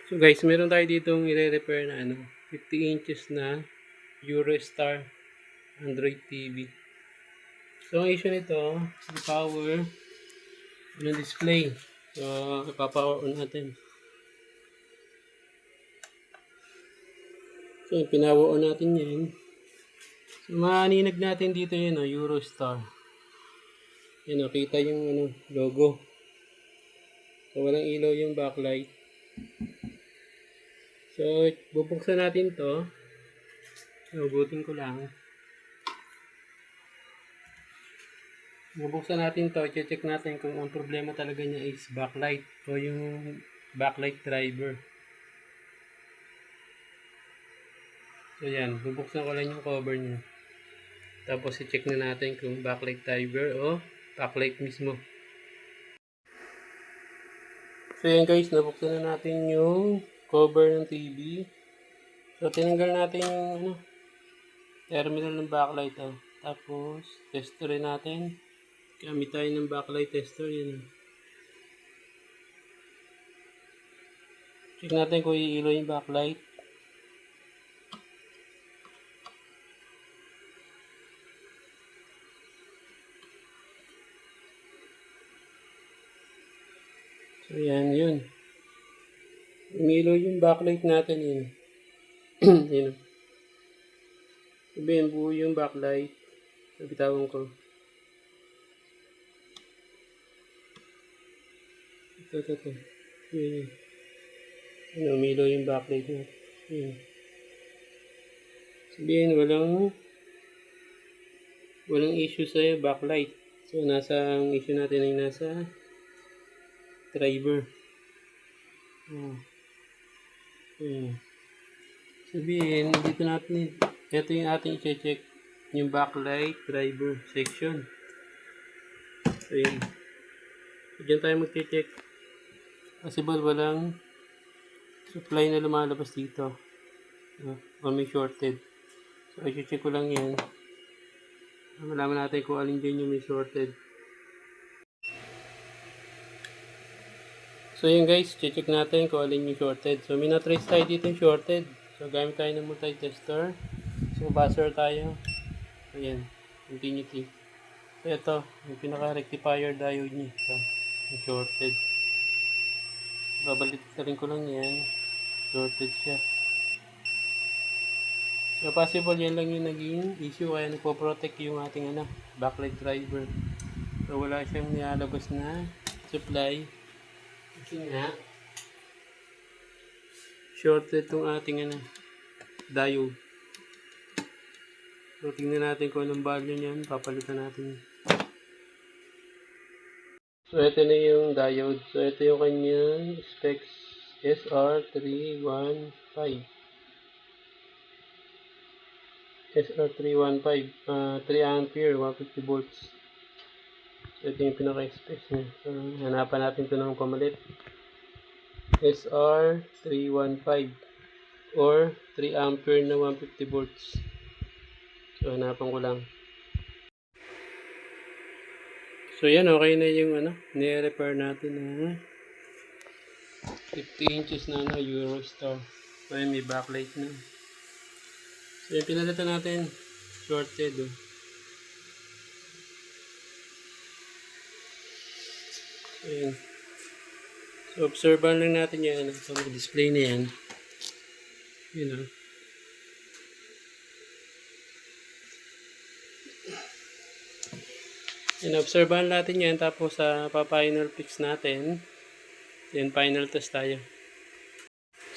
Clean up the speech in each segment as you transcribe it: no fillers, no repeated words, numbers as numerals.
So guys, meron tayo ditong i-repair na 50 inches na Eurostar Android TV. So ang issue nito, yung power ng display. So ipapower on natin. So pinapower on natin yan. So maaninag natin dito yun, Eurostar. Yan, nakita yung logo. So walang ilaw yung backlight. So bubuksan natin to. Hugutin ko lang. Bubuksan natin to, i-check natin kung ang problema talaga niya is backlight o yung backlight driver. So yan, bubuksan ko lang yung cover niya. Tapos i-check na natin kung backlight driver o backlight mismo. So yan guys, nabuksan na natin yung cover ng TV. So tinanggal natin yung terminal ng backlight. Tapos tester natin. Gamit tayo ng backlight tester. Yan. Check natin kung iilo yung backlight. So yan, yun. Umiilo yung backlight natin yun. Yun. Sabihin, buo yung backlight. So bitawan ko. Ito. Yun. Umiilo yung backlight natin. Yun. Sabihin, walang issue sa backlight. So ang issue natin ay nasa driver. Sabihin, ito yung ating i-check yung backlight driver section. So yun. So dyan tayo mag-check. Possible walang supply na lumalabas dito. O may shorted. So i-check ko lang yan. Malaman natin kung alin dyan yung may shorted. So yun guys, check natin kung alin yung shorted. So may na-trace tayo dito yung shorted. So gamit tayo ng multi-tester. So buzzer tayo. So yan, continuity. So ito, yung pinaka-rectifier diode niya. So, yung shorted. Babalik rin ko lang yan. Shorted siya. So possible yan lang yung naging issue kaya nagpo-protect yung ating backlight driver. So wala siyang nilalabas na supply. Kasi nga shorted itong ating diode. So tingnan natin kung anong value niyan, papalitan natin. So ito na yung diode. So ito yung kanyang specs SR315. SR315, 3 ampere, 150 volts. So ito yung pinaka-specs niya. So hanapan natin ito ng pamalit. SR315 or 3 ampere na 150 volts. So hanapan ko lang. So yan, okay na yung ni-repair natin na 50 inches na Eurostar. So yan, may backlight na. So yan, pinalitan natin shorted. So yan. So obserban lang natin yan. So mag-display na yan. Obserbahan natin yan, tapos pa-final fix natin. Then final test tayo.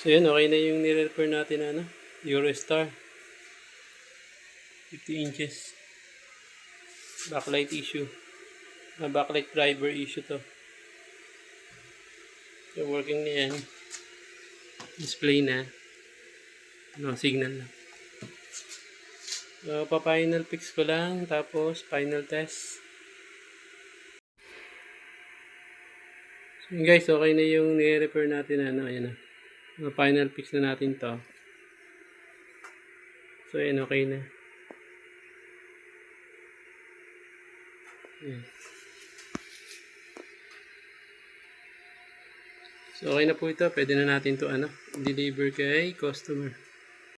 So yun, okay na yung ni-repair natin Eurostar 50 inches backlight issue. Backlight driver issue to. So working na yan. Display na. Signal na. So pa-final fix ko lang, tapos final test. Guys, okay na yung ni-repair natin ayan na. Final fix na natin to. So ayan, okay na. Ayan. So, okay na po ito. Pwede na natin to deliver kay customer.